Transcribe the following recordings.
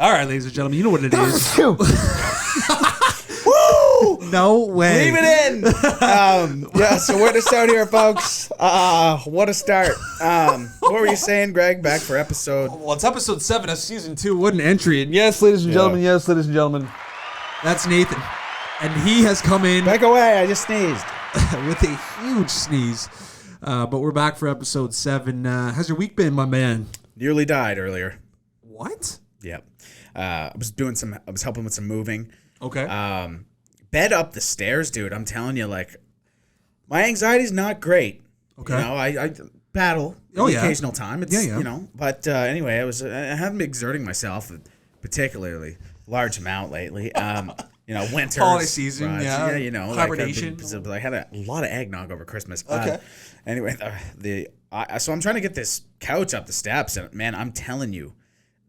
All right, ladies and gentlemen, you know what it is. Woo! No way. Leave it in. So where to start here, folks? What a start. What were you saying, Greg? Back for episode... Well, it's episode 7 of season 2. What an entry. And yes, ladies and gentlemen, that's Nathan. And he has come in... Back away, I just sneezed. with a huge sneeze. But we're back for episode 7. How's your week been, my man? Nearly died earlier. What? Yep. I was helping with some moving. Okay. Bed up the stairs, dude. I'm telling you, like, my anxiety's not great. Okay. You know, I battle occasional time. It's, you know, but anyway, I haven't been exerting myself a particularly large amount lately. You know, winter, holiday season, yeah, you know, hibernation. I had a lot of eggnog over Christmas. Okay. Anyway, so I'm trying to get this couch up the steps, and man, I'm telling you,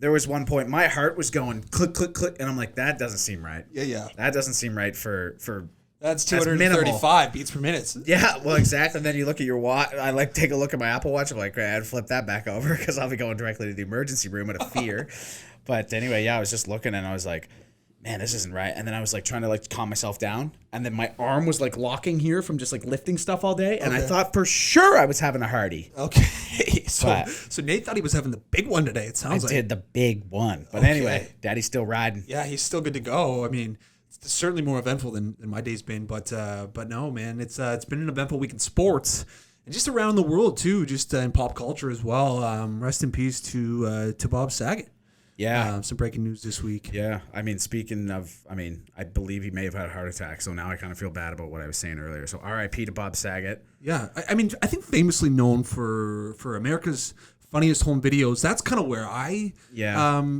there was one point my heart was going click, click, click, and I'm like, that doesn't seem right. Yeah. That doesn't seem right for. That's 235 beats per minute. Yeah, well, exactly. And then you look at your watch. I take a look at my Apple Watch. I'm like, I'd flip that back over because I'll be going directly to the emergency room out of fear. But anyway, yeah, I was just looking and I was like, man, this isn't right. And then I was like trying to like calm myself down. And then my arm was like locking here from just like lifting stuff all day. And I thought for sure I was having a hearty. Okay. So Nate thought he was having the big one today, it sounds like. I did the big one. But anyway, Daddy's still riding. Yeah, he's still good to go. I mean, it's certainly more eventful than my day's been. But no, man, it's been an eventful week in sports. And just around the world, too, just in pop culture as well. Rest in peace to Bob Saget. Yeah. Some breaking news this week. Yeah. I mean, I believe he may have had a heart attack. So now I kind of feel bad about what I was saying earlier. So RIP to Bob Saget. Yeah. I mean, I think famously known for America's Funniest Home Videos. That's kind of where I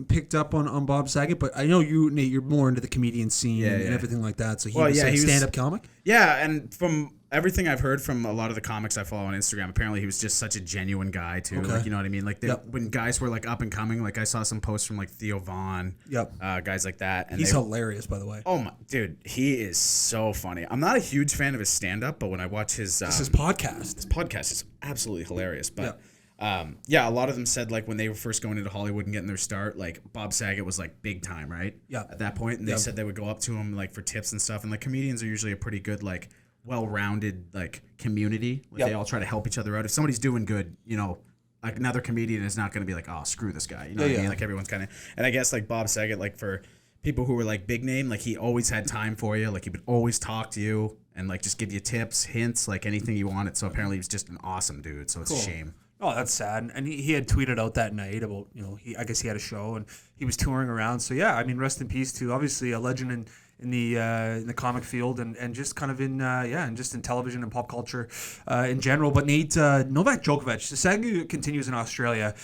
picked up on Bob Saget. But I know you, Nate, you're more into the comedian scene and everything like that. So he was a stand-up comic? Yeah. And from everything I've heard from a lot of the comics I follow on Instagram, apparently he was just such a genuine guy too. Okay. Like, you know what I mean? Like when guys were like up and coming, like I saw some posts from like Theo Vaughn, guys like that. And he's hilarious, by the way. Oh my dude, he is so funny. I'm not a huge fan of his stand-up, but when I watch his podcast is absolutely hilarious. But a lot of them said like when they were first going into Hollywood and getting their start, like Bob Saget was like big time, right? Yeah. At that point, and they said they would go up to him like for tips and stuff. And like comedians are usually a pretty good like well-rounded like community. Like they all try to help each other out. If somebody's doing good, you know, like another comedian is not going to be like, oh, screw this guy. You know what I mean? Like everyone's kind of, and I guess like Bob Saget, like for people who were like big name, like he always had time for you. Like he would always talk to you and like just give you tips, hints, like anything you wanted. So apparently he was just an awesome dude. So it's a shame. Oh, that's sad. And he had tweeted out that night about, you know, I guess he had a show and he was touring around. So yeah, I mean, rest in peace to obviously a legend in the comic field and just kind of and just in television and pop culture in general. But Nate, Novak Djokovic, the saga continues in Australia.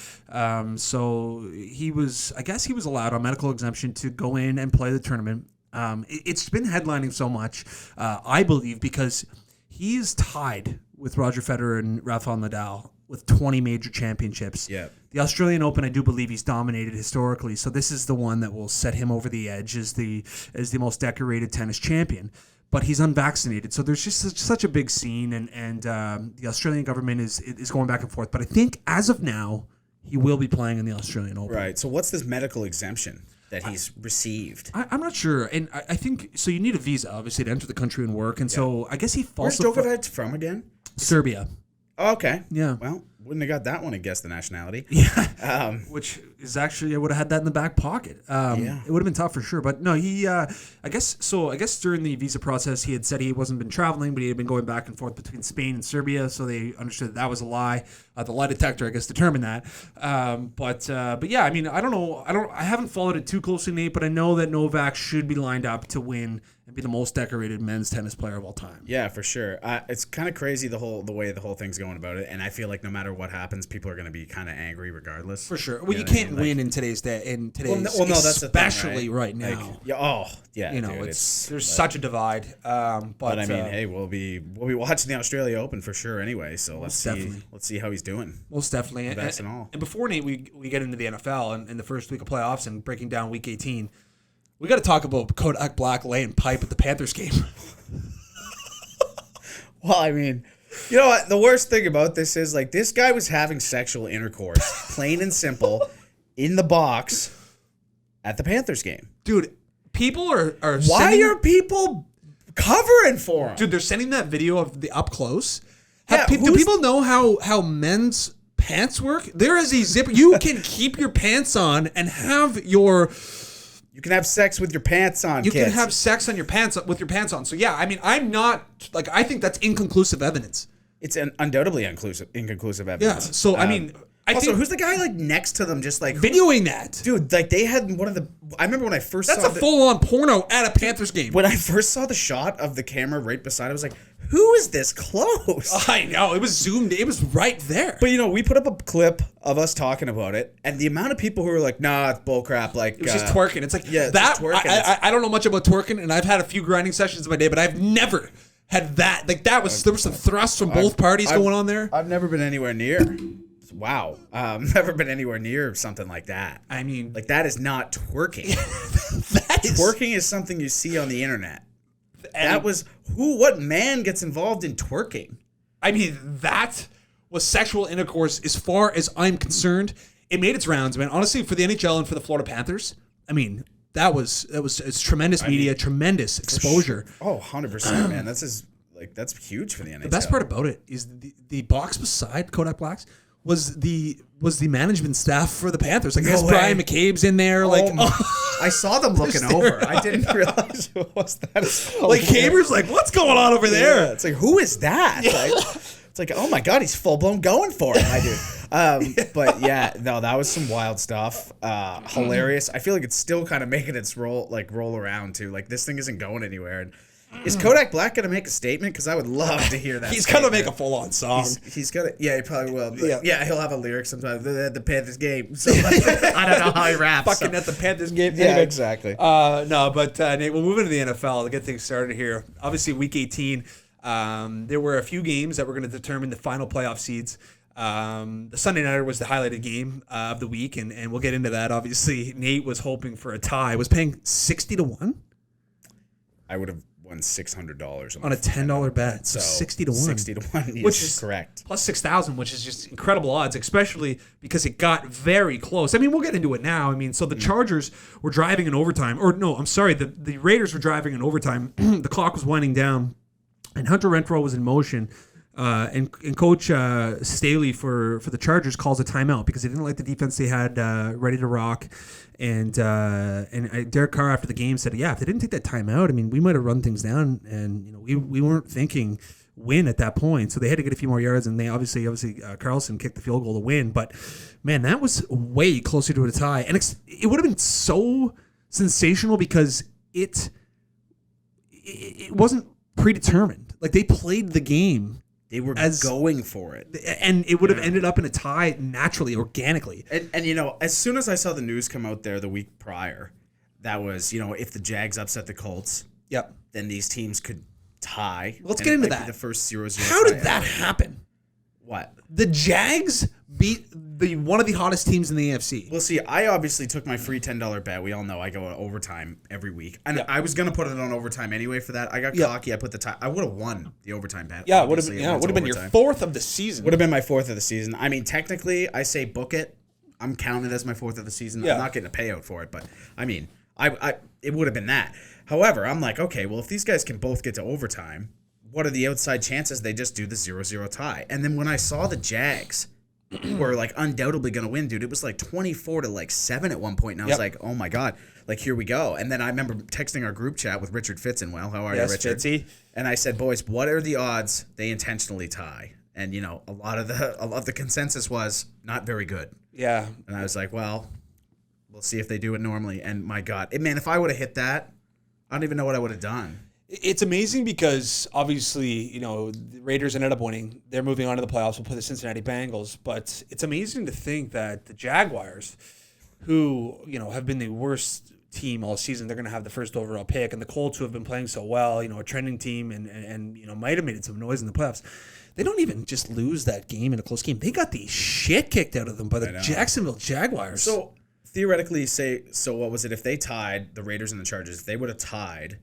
So he was allowed on medical exemption to go in and play the tournament. It's been headlining so much, I believe, because he's tied with Roger Federer and Rafael Nadal with 20 major championships. Yeah. The Australian Open, I do believe he's dominated historically, so this is the one that will set him over the edge as the most decorated tennis champion. But he's unvaccinated, so there's just such a big scene, and the Australian government is going back and forth. But I think as of now, he will be playing in the Australian Open. Right. So what's this medical exemption that he's received? I'm not sure, and I think so. You need a visa, obviously, to enter the country and work, and so I guess he falsified. Where's Djokovic from again? Serbia. Oh, okay. Yeah. Well, wouldn't have got that one. I guess the nationality. Yeah. Which is actually I would have had that in the back pocket. It would have been tough for sure. But no, he. I guess during the visa process, he had said he wasn't been traveling, but he had been going back and forth between Spain and Serbia. So they understood that was a lie. The lie detector, I guess, determined that. But yeah, I mean, I don't know. I haven't followed it too closely, Nate, but I know that Novak should be lined up to win and be the most decorated men's tennis player of all time. Yeah, for sure. It's kind of crazy the way the whole thing's going about it, and I feel like no matter what happens, people are going to be kind of angry regardless. For sure. Well, you can't win in today's day. That's the thing, right now. Like, you know, dude, there's such a divide. But I mean, hey, we'll be watching the Australia Open for sure anyway. So let's see how he's doing. Most definitely. And before Nate, we get into the NFL and in the first week of playoffs and breaking down Week 18. We got to talk about Kodak Black laying pipe at the Panthers game. Well, I mean, you know what? The worst thing about this is, like, this guy was having sexual intercourse, plain and simple, in the box, at the Panthers game. Dude, people are Why are people covering for him? Dude, they're sending that video of the up close. Yeah, do people know how men's pants work? There is a zipper. You can keep your pants on and have your... You can have sex with your pants on, You can have sex on your pants with your pants on. So yeah, I mean, I'm not... Like, I think that's inconclusive evidence. It's an undoubtedly inconclusive evidence. Yeah, so I mean... Also, who's the guy like next to them just like... Videoing that. Dude, like they had one of the... I remember when I first saw... That's a full-on porno at a Panthers game. When I first saw the shot of the camera right beside it, I was like, who is this close? I know. It was zoomed. It was right there. But, we put up a clip of us talking about it, and the amount of people who were like, nah, it's bullcrap. Like, it was just twerking. It's like, yeah, that. Twerking. I don't know much about twerking, and I've had a few grinding sessions in my day, but I've never had that. Like, there was some thrusts from both parties going on there. I've never been anywhere near... Wow. Never been anywhere near something like that. I mean... Like, that is not twerking. Twerking is something you see on the internet. What man gets involved in twerking? I mean, that was sexual intercourse as far as I'm concerned. It made its rounds, man. Honestly, for the NHL and for the Florida Panthers, I mean, it's tremendous media, tremendous exposure. Oh, 100%, man. That's huge for the NHL. The best part about it is the box beside Kodak Black's was the management staff for the Panthers. Like, I guess Brian McCabe's in there. I saw them looking over. I didn't realize who was that. Like, Caber's like, what's going on over there? Yeah, it's like, who is that? Yeah. It's like, oh my God, he's full blown going for it. I do. But yeah, no, that was some wild stuff. Hilarious. I feel like it's still kind of making its roll around too. Like, this thing isn't going anywhere. And is Kodak Black going to make a statement? Because I would love to hear that. He's going to make a full-on song. He's going to... Yeah, he probably will. Yeah, he'll have a lyric sometime. The Panthers game. So I don't know how he raps. Fucking at the Panthers game. Yeah, exactly. No, but Nate, we'll move into the NFL to get things started here. Obviously, Week 18, there were a few games that were going to determine the final playoff seeds. The Sunday Nighter was the highlighted game of the week, and we'll get into that. Obviously, Nate was hoping for a tie. Was paying 60-1? I would have won $600 on a $10 bet, so 60-1. 60-1, which is correct. Plus 6,000, which is just incredible odds, especially because it got very close. I mean, we'll get into it now. I mean, so the Chargers were driving in overtime, or no, I'm sorry, the Raiders were driving in overtime. The clock was winding down, and Hunter Renfrow was in motion. And Coach Staley for the Chargers calls a timeout because they didn't like the defense they had ready to rock. And Derek Carr after the game said, yeah, if they didn't take that timeout, I mean, we might have run things down, and we weren't thinking win at that point. So they had to get a few more yards, and they obviously Carlson kicked the field goal to win. But man, that was way closer to a tie, and it would have been so sensational because it wasn't predetermined. Like, they played the game. They were going for it. And it would have ended up in a tie naturally, organically. And as soon as I saw the news come out there the week prior, that was, if the Jags upset the Colts, yep, then these teams could tie. Let's get into that. The first 0-0 How did that happen? What? The Jags beat one of the hottest teams in the AFC. Well, see, I obviously took my free $10 bet. We all know I go overtime every week. And I was going to put it on overtime anyway for that. I got cocky. I put the time. I would have won the overtime bet. Yeah, it would have been your fourth of the season. Would have been my fourth of the season. I mean, technically, I say book it. I'm counting it as my fourth of the season. Yeah. I'm not getting a payout for it. But, I mean, it would have been that. However, I'm like, okay, well, if these guys can both get to overtime, what are the outside chances they just do the 0-0 tie? And then when I saw the Jags were like undoubtedly going to win, dude, it was like 24-7 at one point. And I was like, oh my God, like, here we go. And then I remember texting our group chat with Richard Fitzenwell. How are you, Richard? Fitzy. And I said, boys, what are the odds they intentionally tie? And, a lot of the consensus was not very good. Yeah. And I was like, well, we'll see if they do it normally. And my God, man, if I would have hit that, I don't even know what I would have done. It's amazing because obviously, the Raiders ended up winning. They're moving on to the playoffs. We'll play the Cincinnati Bengals. But it's amazing to think that the Jaguars, who, have been the worst team all season, they're going to have the first overall pick. And the Colts, who have been playing so well, a trending team and might have made some noise in the playoffs. They don't even just lose that game in a close game. They got the shit kicked out of them by the Jacksonville Jaguars. So theoretically, what was it? If they tied the Raiders and the Chargers, if they would have tied,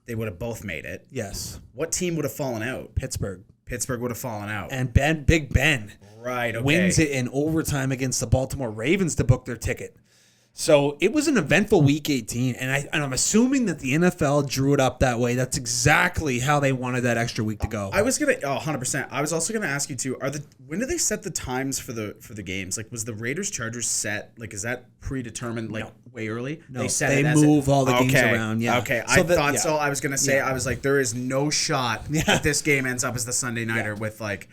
they would have both made it. Yes. What team would have fallen out? Pittsburgh. Pittsburgh would have fallen out. And Big Ben right, okay. wins it in overtime against the Baltimore Ravens to book their ticket. So it was an eventful week 18, and I'm assuming that the NFL drew it up that way. That's exactly how they wanted that extra week to go. I was gonna 100%. I was also gonna ask you too. When do they set the times for the games? Like, was the Raiders Chargers set? Like, is that predetermined? Like way early? No, they move all the games around. Yeah. Okay. So I thought so. I was gonna say I was like, there is no shot that this game ends up as the Sunday nighter with like,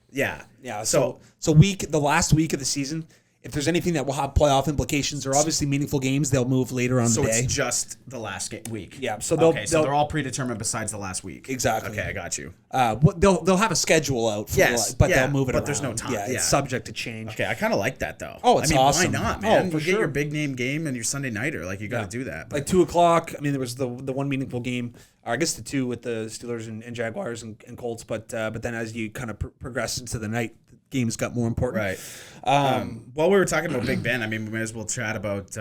yeah. So the last week of the season. If there's anything that will have playoff implications or obviously meaningful games, they'll move later on the day. So it's just the last week. Yeah. So they're all predetermined besides the last week. Exactly. Okay, I got you. They'll have a schedule out. But they'll move it around. But there's no time. Yeah, it's subject to change. Okay, I kind of like that though. Oh, it's awesome. Why not, man? Oh, for you sure. get your big name game and your Sunday nighter. Like, you got to do that. Like 2:00. I mean, there was the one meaningful game. Or I guess the two with the Steelers and Jaguars and Colts. But then as you kind of progress into the night, games got more important. Right. While we were talking about Big Ben, I mean, we may as well chat about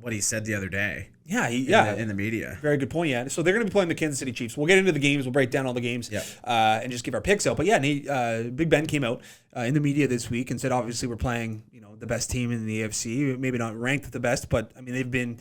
what he said the other day. Yeah, in the media. Very good point. Yeah, so they're going to be playing the Kansas City Chiefs. We'll get into the games. We'll break down all the games. And just give our picks out. But yeah, Big Ben came out in the media this week and said, obviously, we're playing the best team in the AFC. Maybe not ranked the best, but I mean they've been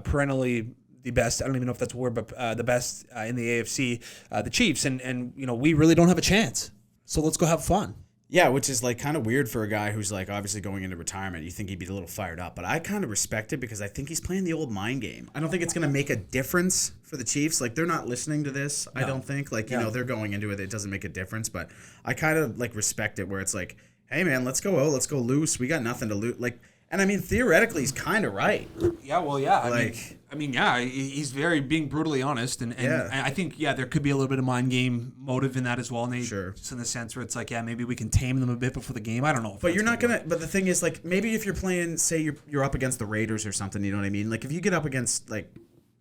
perennially the best. I don't even know if that's a word, but the best in the AFC, the Chiefs, and we really don't have a chance. So let's go have fun. Yeah, which is like kind of weird for a guy who's like obviously going into retirement. You think he'd be a little fired up, but I kind of respect it because I think he's playing the old mind game. I don't think it's going to make a difference for the Chiefs. Like, they're not listening to this. No. I don't think. Like, they're going into it. It doesn't make a difference, but I kind of like respect it where it's like, hey man, let's go out, let's go loose. We got nothing to lose. Like, and I mean, theoretically, he's kind of right. Yeah, well, yeah. I mean, he's being brutally honest, and I think there could be a little bit of mind game motive in that as well. And just in the sense where it's like, maybe we can tame them a bit before the game. I don't know. But you're not gonna. But the thing is, like, maybe if you're playing, say you're up against the Raiders or something, you know what I mean? Like, if you get up against like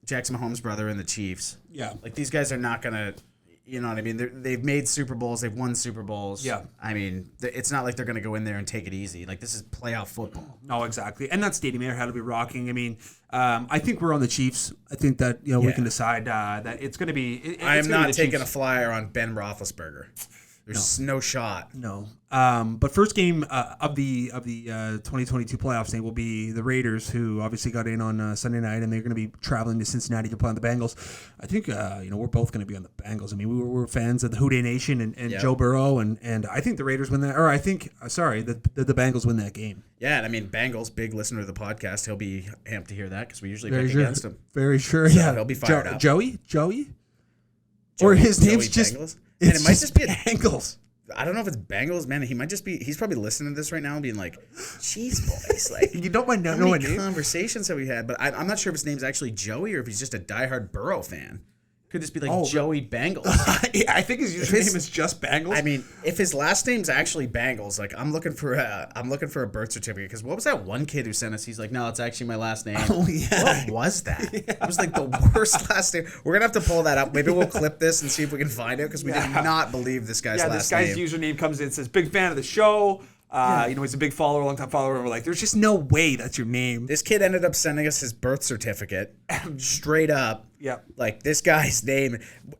Jackson Mahomes' brother and the Chiefs, like these guys are not gonna. You know what I mean? They've made Super Bowls. They've won Super Bowls. Yeah. I mean, it's not like they're going to go in there and take it easy. Like, this is playoff football. No, exactly. And that stadium there had to be rocking. I mean, I think we're on the Chiefs. I think that, we can decide that it's going to be... I am not taking a flyer on Ben Roethlisberger. There's no shot. No. But first game of the 2022 playoffs will be the Raiders, who obviously got in on Sunday night, and they're going to be traveling to Cincinnati to play on the Bengals. I think we're both going to be on the Bengals. I mean, we're fans of the Houday Nation and Joe Burrow, and I think the Raiders win that. Or I think the Bengals win that game. Yeah, and I mean, Bengals, big listener to the podcast. He'll be amped to hear that because we usually pick against him. Very sure. So yeah, he'll be fired up. Joey, or his name's just. Bengals? And it might just be Bengals. I don't know if it's Bengals, man. He might just be. He's probably listening to this right now and being like, "Jeez, boys, like you don't mind knowing how many conversations have we had?" But I'm not sure if his name's actually Joey or if he's just a diehard Burrow fan. Could just be like Joey Bengals. I think his username is just Bengals. I mean, if his last name's actually Bengals, like I'm looking for a birth certificate because what was that one kid who sent us? He's like, no, it's actually my last name. Oh yeah. What was that? It was like the worst last name. We're gonna have to pull that up. Maybe we'll clip this and see if we can find it because we did not believe this guy's last name. Yeah, this guy's username comes in and says big fan of the show. He's a big follower, long time follower. And we're like, there's just no way that's your name. This kid ended up sending us his birth certificate straight up. Yeah. Like this guy's name.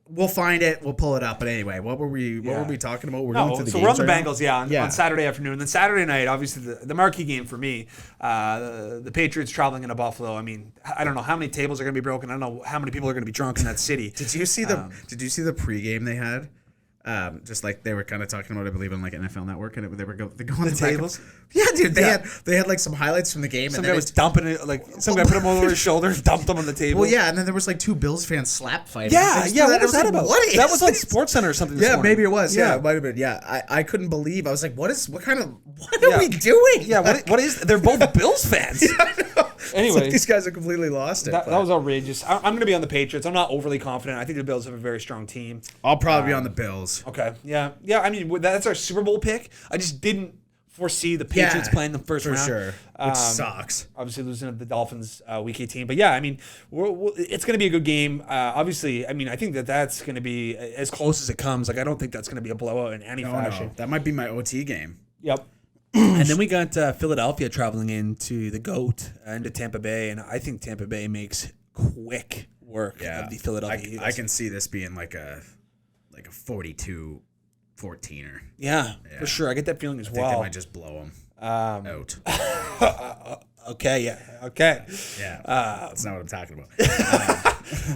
We'll find it. We'll pull it up. But anyway, what were we talking about? We're going to the games. We're on the Bengals, on Saturday afternoon. And then Saturday night, obviously the marquee game for me, the Patriots traveling into Buffalo. I mean, I don't know how many tables are going to be broken. I don't know how many people are going to be drunk in that city. Did you see the pregame they had? Just like they were kind of talking about, I believe, on like NFL Network, and they go on the tables. Yeah, dude, they had like some highlights from the game. Some guy was dumping it, like some guy put him over his shoulder, dumped him on the table. Well, yeah, and then there was like two Bills fans slap fighting. Yeah. What was that about? That was on SportsCenter or something. Yeah, maybe it was. Yeah, it might have been. Yeah, I couldn't believe. I was like, what are we doing? Yeah, what is? They're both Bills fans. Anyway, like these guys are completely lost it. That was outrageous. I'm going to be on the Patriots. I'm not overly confident. I think the Bills have a very strong team. I'll probably be on the Bills. Okay. Yeah. I mean, that's our Super Bowl pick. I just didn't foresee the Patriots playing the first round. For sure. Which sucks. Obviously losing to the Dolphins week 18. But yeah, I mean, it's going to be a good game. Obviously, I mean, I think that's going to be as close as it comes. Like, I don't think that's going to be a blowout in any fashion. No. That might be my OT game. Yep. And then we got Philadelphia traveling into the GOAT into Tampa Bay, and I think Tampa Bay makes quick work of the Philadelphia Eagles. I can see this being like a 42-14er. Yeah, for sure. I get that feeling as well. I think they might just blow them out. Okay, yeah, okay. Yeah, that's not what I'm talking about.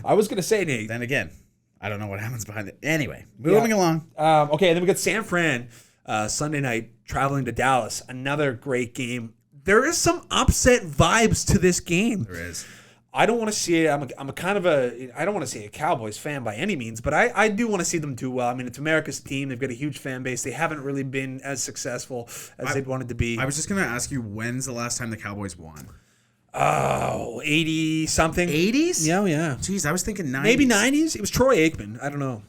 I was gonna say, Nate. Then again, I don't know what happens behind it. Anyway, moving along. Okay, and then we got San Fran Sunday night traveling to Dallas. Another great game. There is some upset vibes to this game. There is. I don't want to see it. I don't want to see a Cowboys fan by any means, but I do want to see them do well. I mean, it's America's team. They've got a huge fan base. They haven't really been as successful as they'd wanted to be. I was just going to ask you, when's the last time the Cowboys won? Oh, 80-something. 80s? Yeah. Jeez, I was thinking 90s. Maybe 90s? It was Troy Aikman. I don't know.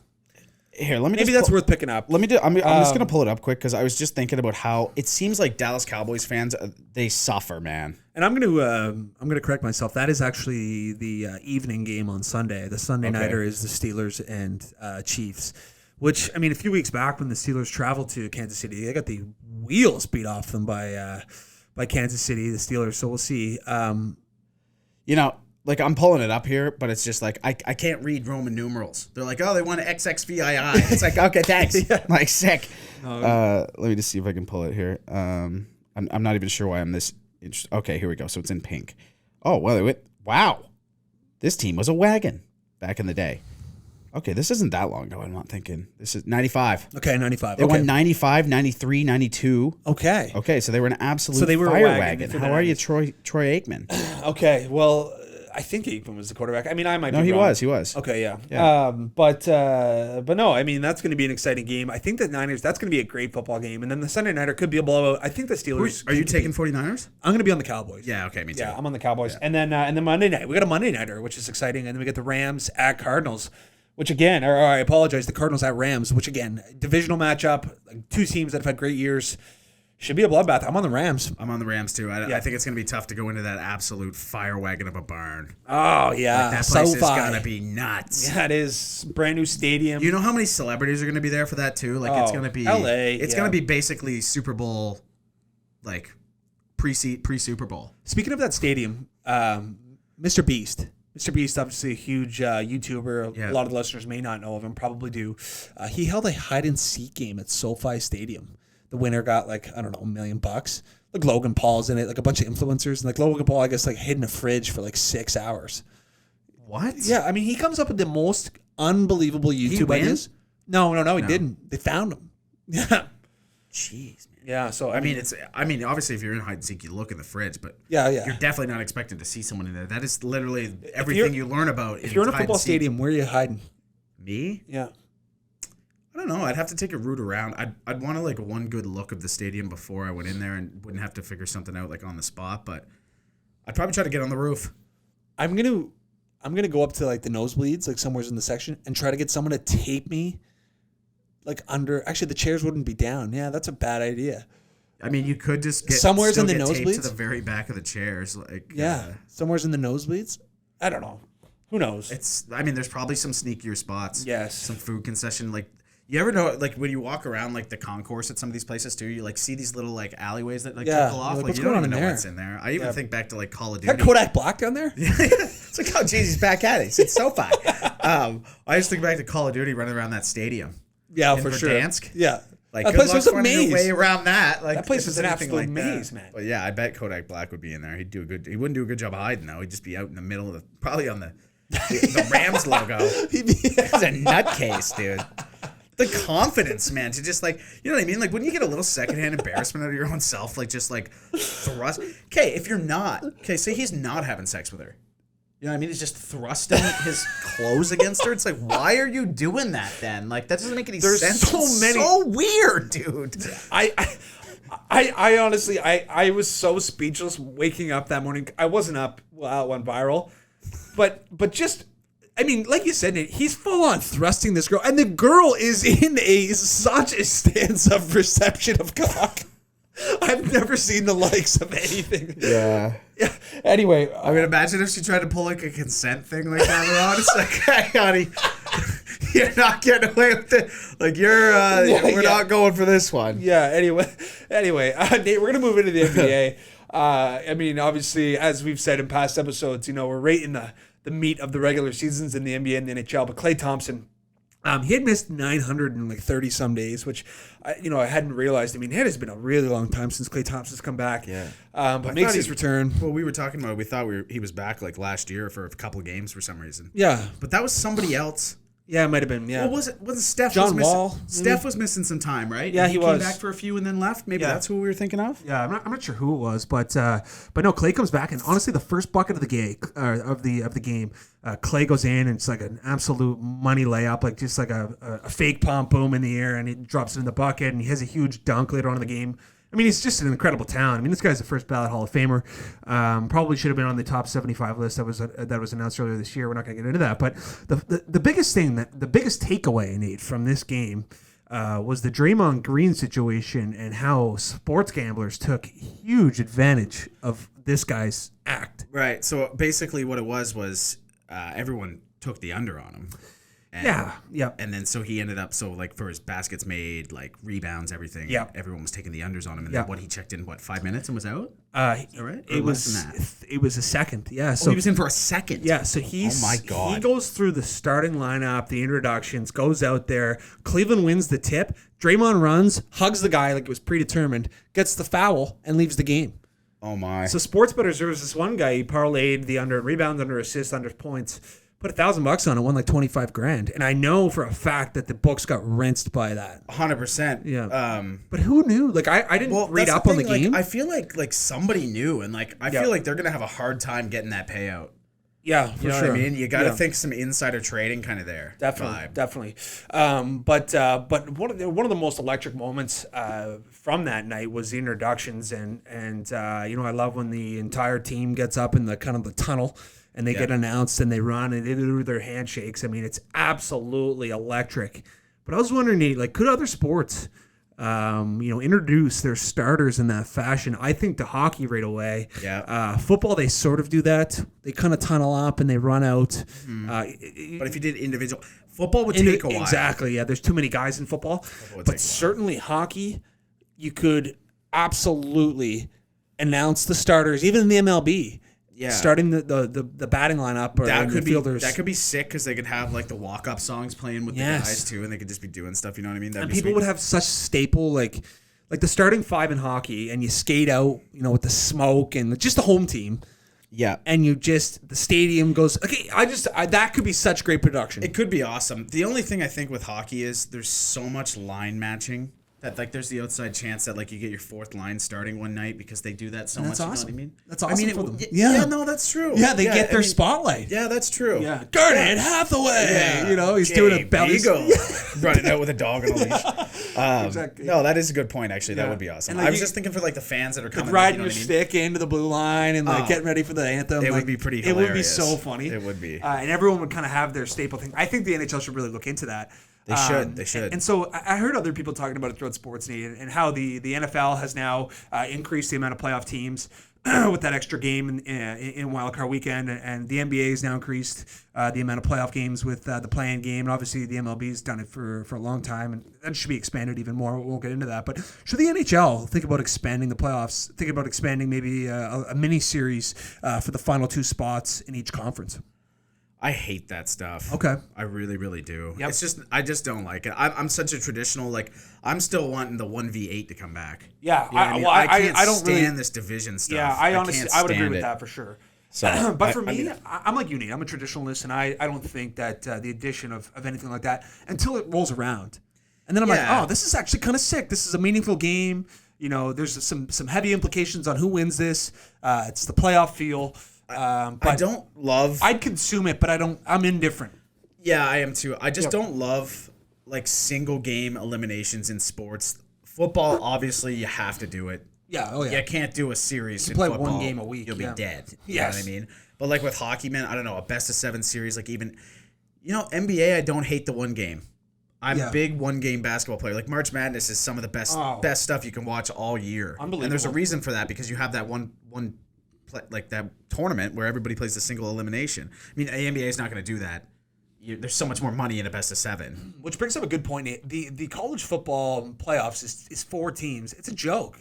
Here, let me. Maybe that's worth picking up. I'm just gonna pull it up quick because I was just thinking about how it seems like Dallas Cowboys fans they suffer, man. And I'm gonna correct myself. That is actually the evening game on Sunday. The Sunday nighter is the Steelers and Chiefs. Which, I mean, a few weeks back when the Steelers traveled to Kansas City, they got the wheels beat off them by Kansas City, the Steelers. So we'll see. Like, I'm pulling it up here, but it's just like, I can't read Roman numerals. They're like, oh, they want XXVII. It's like, okay, thanks. Yeah. Like, sick. Let me just see if I can pull it here. I'm not even sure why I'm this interested. Okay, here we go. So it's in pink. Oh, well, wow. This team was a wagon back in the day. Okay, this isn't that long ago. I'm not thinking. This is 95. Okay, 95. They won 95, 93, 92. Okay, so they were an absolute fire wagon. How are you, Troy Aikman? Okay, well, I think Aikman was the quarterback. I mean, I might be wrong. No, he was. Okay, yeah. But no, I mean, that's going to be an exciting game. I think that Niners, that's going to be a great football game. And then the Sunday nighter could be a blowout. I think the Steelers. Are you taking 49ers? I'm going to be on the Cowboys. Yeah, okay, me too. Yeah, I'm on the Cowboys. Yeah. And then Monday night, we got a Monday nighter, which is exciting. And then we get the Rams at Cardinals, which again, or I apologize, the Cardinals at Rams, which again, divisional matchup, like two teams that have had great years. Should be a bloodbath. I'm on the Rams. I'm on the Rams too. I think it's going to be tough to go into that absolute fire wagon of a barn. Oh, yeah. Like, that place is going to be nuts. Yeah, it is. Brand new stadium. You know how many celebrities are going to be there for that too? Like, it's going to be LA. It's going to be basically Super Bowl, like pre-Super Bowl. Speaking of that stadium, Mr. Beast. Mr. Beast, obviously a huge YouTuber. Yeah. A lot of the listeners may not know of him, probably do. He held a hide-and-seek game at SoFi Stadium. The winner got like, I don't know, $1 million. Like Logan Paul's in it, like a bunch of influencers. And like Logan Paul, I guess, like hid in a fridge for like 6 hours. What? Yeah, I mean, he comes up with the most unbelievable YouTube ideas. No, he didn't. They found him. Yeah. Jeez, man. Yeah, so I mean, obviously if you're in hide and seek, you look in the fridge, but yeah. You're definitely not expected to see someone in there. That is literally everything you learn about. If you're in a football stadium, where are you hiding? Me? Yeah. I don't know. I'd have to take a route around. I'd want to like one good look of the stadium before I went in there and wouldn't have to figure something out like on the spot. But I'd probably try to get on the roof. I'm gonna go up to like the nosebleeds, like somewhere's in the section, and try to get someone to tape me like under. Actually, the chairs wouldn't be down. Yeah, that's a bad idea. I mean, you could just get somewhere's in the taped nosebleeds to the very back of the chairs. Like somewhere's in the nosebleeds. I don't know. Who knows? There's probably some sneakier spots. Yes. Some food concession like. You ever know, like, when you walk around, like, the concourse at some of these places, too, you, like, see these little, like, alleyways that, like, trickle off? Like, you don't even know what's in there. I even think back to, like, Call of Duty. That Kodak Black down there? It's like, oh, jeez, he's back at it. It's SoFi. I just think back to Call of Duty running around that stadium. Yeah, for sure. Verdansk. Yeah. Like, that place was a maze. Way around that. Like, that place was an absolute maze, man. But, yeah, I bet Kodak Black would be in there. He wouldn't do a good job of hiding, though. He'd just be out in the middle of probably on the Rams logo. He's a nutcase, dude. The confidence, man, to just like, you know what I mean? Like, wouldn't you get a little secondhand embarrassment out of your own self? Like, just like thrust. Okay, if you're not, say he's not having sex with her. You know what I mean? He's just thrusting his clothes against her. It's like, why are you doing that then? Like, that doesn't make any sense. There's so many. So weird, dude. I honestly, I was so speechless waking up that morning. I wasn't up while it went viral. But just... I mean, like you said, Nate, he's full on thrusting this girl, and the girl is in such a stance of reception of cock. I've never seen the likes of anything. Yeah. Anyway, I mean, imagine if she tried to pull like a consent thing like that around. It's like, hey, honey, you're not getting away with it. Like we're not going for this one. Yeah. Anyway, Nate, we're gonna move into the NBA. I mean, obviously, as we've said in past episodes, we're right in the meat of the regular seasons in the NBA and the NHL. But Klay Thompson, He had missed 930 some days, which I hadn't realized. I mean, it has been a really long time since Klay Thompson's come back. Yeah. But makes his return. Well, we were talking about. We thought he was back like last year for a couple of games for some reason. Yeah. But that was somebody else. Yeah, it might have been. Yeah. Well, wasn't Steph? John Wall. Steph was missing some time, right? Yeah, he was. Came back for a few and then left. Maybe that's who we were thinking of. Yeah, I'm not sure who it was, but no, Klay comes back, and honestly, the first bucket of the game Klay goes in, and it's like an absolute money layup, like just like a fake pump boom in the air, and he drops it in the bucket, and he has a huge dunk later on in the game. I mean, he's just an incredible talent. I mean, this guy's a first ballot Hall of Famer. Probably should have been on the top 75 list that was announced earlier this year. We're not going to get into that, but the biggest takeaway, Nate, from this game was the Draymond Green situation and how sports gamblers took huge advantage of this guy's act. Right. So basically, what it was everyone took the under on him. Yeah. And then so he ended up for his baskets made, like rebounds, everything. Yeah. Everyone was taking the unders on him, and then he checked in 5 minutes and was out. Right? It was a second. Yeah. So he was in for a second. Yeah. So oh my God. He goes through the starting lineup, the introductions, goes out there. Cleveland wins the tip. Draymond runs, hugs the guy like it was predetermined, gets the foul, and leaves the game. Oh my. So sports bettors, there was this one guy, he parlayed the under rebounds, under assists, under points. Put $1,000 on it, won like $25,000, and I know for a fact that the books got rinsed by that. 100%. Yeah. But who knew? Like I didn't read up on the game. I feel like somebody knew, and I feel like they're gonna have a hard time getting that payout. Yeah, for you know sure. what I mean? You got to think some insider trading kind of there. Definitely. But one of the most electric moments from that night was the introductions, and I love when the entire team gets up in the kind of the tunnel. And they get announced, and they run, and they do their handshakes. I mean, it's absolutely electric. But I was wondering, Nate, like, could other sports, introduce their starters in that fashion? I think to hockey right away. Yeah. Football, they sort of do that. They kind of tunnel up and they run out. Mm-hmm. But if you did individual, football would take a while. Exactly. Yeah. There's too many guys in football. But certainly hockey, you could absolutely announce the starters, even in the MLB. Yeah. Starting the batting lineup or the fielders. That could be sick because they could have like the walk-up songs playing with the guys too, and they could just be doing stuff, you know what I mean? And people would have such staple like the starting five in hockey, and you skate out, with the smoke and just the home team. Yeah. And the stadium goes, okay, that could be such great production. It could be awesome. The only thing I think with hockey is there's so much line matching. That there's the outside chance that you get your fourth line starting one night because they do that so much. Awesome. You know what I mean? That's awesome for them. Yeah, no, that's true. Yeah, they get their spotlight. Yeah, that's true. Yeah, Garnet Hathaway. Yeah. He's doing a belly running out with a dog on a leash. Exactly. No, that is a good point. Actually, that would be awesome. I was just thinking for the fans that are coming, riding your stick into the blue line and getting ready for the anthem. It would be pretty hilarious. It would be so funny. It would be. And everyone would kind of have their staple thing. I think the NHL should really look into that. They should. And so I heard other people talking about it throughout sports, and how the NFL has now increased the amount of playoff teams with that extra game in wildcard weekend, and the NBA has now increased the amount of playoff games with the play-in game, and obviously the MLB's done it for a long time, and that should be expanded even more. We won't get into that, but should the NHL think about expanding the playoffs? Think about expanding maybe a mini series for the final two spots in each conference? I hate that stuff. Okay. I really, really do. Yep. I just don't like it. I'm such a traditional, I'm still wanting the 1v8 to come back. Yeah. I don't stand this division stuff. Yeah, I would agree with that for sure. So, but for me, I'm like you, Nate. I'm a traditionalist, and I don't think that the addition of anything like that until it rolls around. And then I'm like, oh, this is actually kind of sick. This is a meaningful game. There's some heavy implications on who wins this. It's the playoff feel. But I don't love. I'd consume it, but I'm indifferent. Yeah, I am too. I just don't love single game eliminations in sports. Football, obviously, you have to do it. Yeah, oh yeah. You can't do a series. You play football, one game a week. You'll be dead. You know what I mean? But with hockey, man, I don't know, a best of 7 series, even, NBA. I don't hate the one game. I'm a big one game basketball player. March Madness is some of the best stuff you can watch all year. Unbelievable. And there's a reason for that because you have that one that tournament where everybody plays a single elimination. I mean, the NBA is not going to do that. There's so much more money in a best of 7. Which brings up a good point, Nate. The college football playoffs is 4 teams. It's a joke.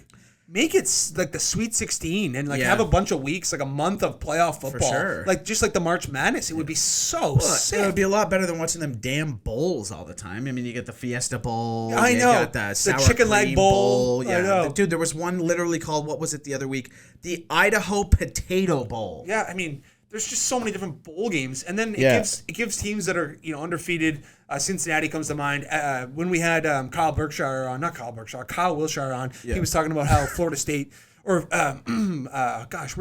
make it like the Sweet 16 and like have a bunch of weeks, like a month of playoff football. For sure. Like just like the March Madness, it would be so sick. It would be a lot better than watching them damn bowls all the time. I mean, you get the Fiesta Bowl. I know. You got the chicken leg bowl. Yeah, I know. Dude, there was one literally called, what was it the other week? The Idaho Potato Bowl. Yeah, I mean, there's just so many different bowl games, and then it gives teams that are undefeated. Cincinnati comes to mind. When we had Kyle Wilshire on, he was talking about how Florida State or where